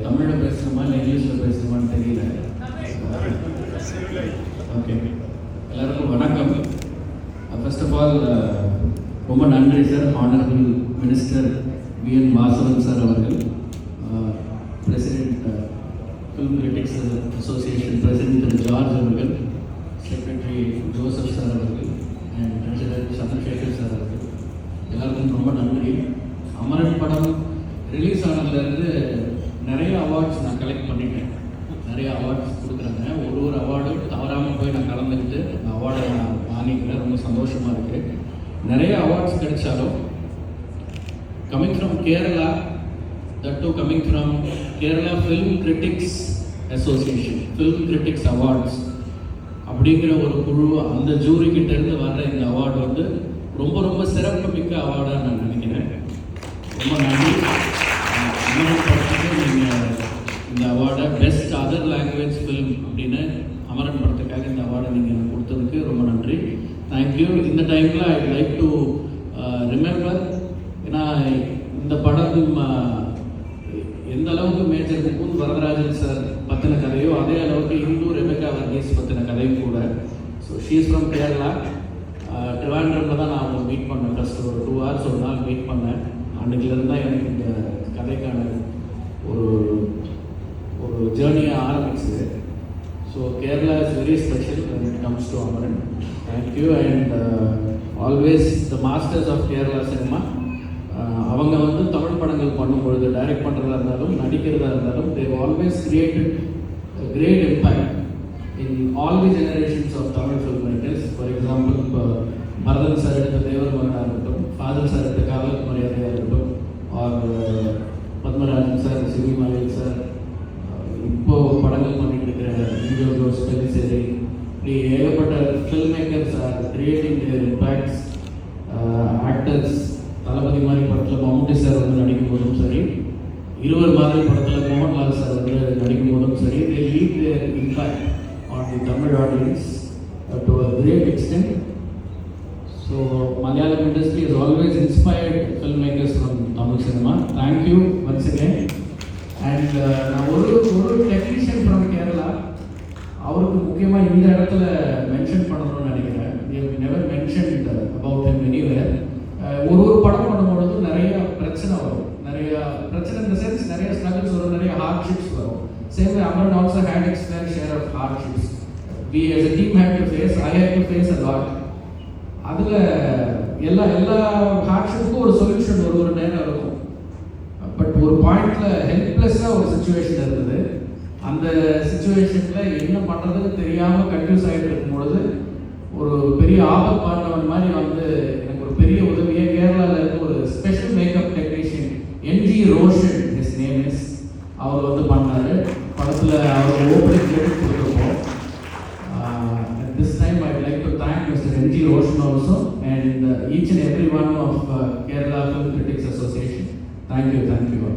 தமிழில் பேசணுமா இல்லை இங்கிலீஷில் பேசணுமான்னு தெரியல. ஓகே, எல்லாருக்கும் வணக்கம். ஃபர்ஸ்ட் ஆஃப் ஆல் ரொம்ப நன்றி sir, honourable minister VN. Vasavan sir அவர்கள், president film critics association president திரு ஜார்ஜ் அவர்கள், செக்ரட்டரி ஜோசப் சார் அவர்கள் அண்ட் ட்ரெஷரர் சந்திரசேகர் சார் அவர்கள், எல்லாருக்கும் ரொம்ப நன்றி. அமரன் படம் ரிலீஸ் ஆனதுலேருந்து நிறைய அவார்ட்ஸ் நான் கலெக்ட் பண்ணிட்டேன். நிறைய அவார்ட்ஸ் கொடுக்குறாங்க. ஒரு அவார்டும் தவறாமல் போய் நான் கலந்துக்கிட்டு அந்த அவார்டை நான் வாங்கிக்கிறேன். ரொம்ப சந்தோஷமாக இருக்குது. நிறைய அவார்ட்ஸ் கிடைச்சாலும் coming from Kerala, that to coming from Kerala film critics association, film critics awards அப்படிங்கிற ஒரு குழு, அந்த ஜூரிக்கிட்டேருந்து வர்ற இந்த அவார்டு வந்து ரொம்ப ரொம்ப சிறப்பு மிக்க அவார்டாக நான் நினைக்கிறேன். ரொம்ப நன்றி. படத்துக்கு நீங்கள் இந்த அவார்டை பெஸ்ட் அதர் லாங்குவேஜ் ஃபிலிம் அப்படின்னு அமரன் படத்துக்காக இந்த அவார்டை நீங்கள் எனக்கு கொடுத்ததுக்கு ரொம்ப நன்றி. தேங்க்யூ. இந்த டைமில் ஐ லைக் டு ரிமெம்பர், ஏன்னா இந்த படம் எந்த அளவுக்கு மேஜர் முகுந்த் வரதராஜன் சார் பற்றின கதையோ அதே அளவுக்கு இந்து ரெபேக்கா வர்கீஸ் பற்றின கதையும் கூட. So she is from Kerala. ட்ரிவாண்ட்ரமில் தான் நான் அவங்க மீட் பண்ணேன். ஃபஸ்ட்டு ஒரு 2 hours ஒரு நாள் மீட் பண்ணேன். அன்றைக்கிலேருந்து தான் எனக்கு இந்த கதைக்கான ஒரு ஜேர்னியை ஆரம்பிச்சுது. So Kerala is very special when it comes to Amaran. Thank you. And always the masters of Kerala cinema. அவங்க வந்து தமிழ் படங்கள் பண்ணும்பொழுது டைரக்ட் பண்ணுறதா இருந்தாலும் நடிக்கிறதா இருந்தாலும் they always created a great impact in all the generations of Tamil filmmakers. For example, Bharathan sir எடுத்த தேவர் மகனாக இருக்கட்டும், ஃபாதர் சார் எடுத்த காவல் மரியாதையாக இருக்கட்டும், R Padmarajan sir, CV Malik sir, இப்போது படங்கள் பண்ணிட்டு இருக்கிற வீடியோ ஜோஸ் பெலிசேரி, இப்படி ஏகப்பட்ட filmmakers are creating their impacts. Actors, Thalapathi மாதிரி படத்தில் மம்முட்டி சார் வந்து நடிக்கும் போதும் சரி, இருவர் மாதிரி படத்தில் மோகன்லால் சார் வந்து நடிக்கும் போதும் சரி, they leave their impact on the Tamil audience to a great extent. So Malayalam industry has always inspired filmmakers from Tamil cinema. Thank you once again. And நான் ஒரு டெக்னீஷியன் ஃப்ரம் கேரளா, அவருக்கு முக்கியமாக இந்த இடத்துல மென்ஷன் பண்ணணும்னு நினைக்கிறேன். we have never mentioned about him anywhere. ஒரு படம் பண்ணும்பொழுது நிறைய பிரச்சனை வரும், நிறைய பிரச்சனை இந்த சென்ஸ், நிறைய ஸ்ட்ரகிள்ஸ் வரும், நிறைய ஹார்ட்ஷிப்ஸ் வரும். Same way Amaran also had its fair share of hardships. We as a team had to face, I had to face a lot. அதில் எல்லா ஹார்ட்ஷிப்புக்கும் ஒரு சொல்யூஷன் ஒரு நேரம் இருக்கும். பட் ஒரு பாயிண்டில் ஹெல்ப்லெஸ்ஸாக ஒரு சுச்சுவேஷன் இருந்தது. அந்த சுச்சுவேஷனில் என்ன பண்ணுறதுன்னு தெரியாமல் கன்ஃபியூஸ் ஆகிட்டு இருக்கும்பொழுது ஒரு பெரிய ஆபத்தானவன் மாதிரி வந்து எனக்கு ஒரு பெரிய உதவியே கேரளாவில் இருந்து ஒரு special makeup technician NG Roshan, his name is, அவர் வந்து பண்ணார். படத்தில் அவர் ஓப்பனிங் கிரெடிட் கொடுத்துருப்போம். This time I would like to thank Mr. N.G. Roshan also and each and every one of Kerala Film Critics Association. Thank you all.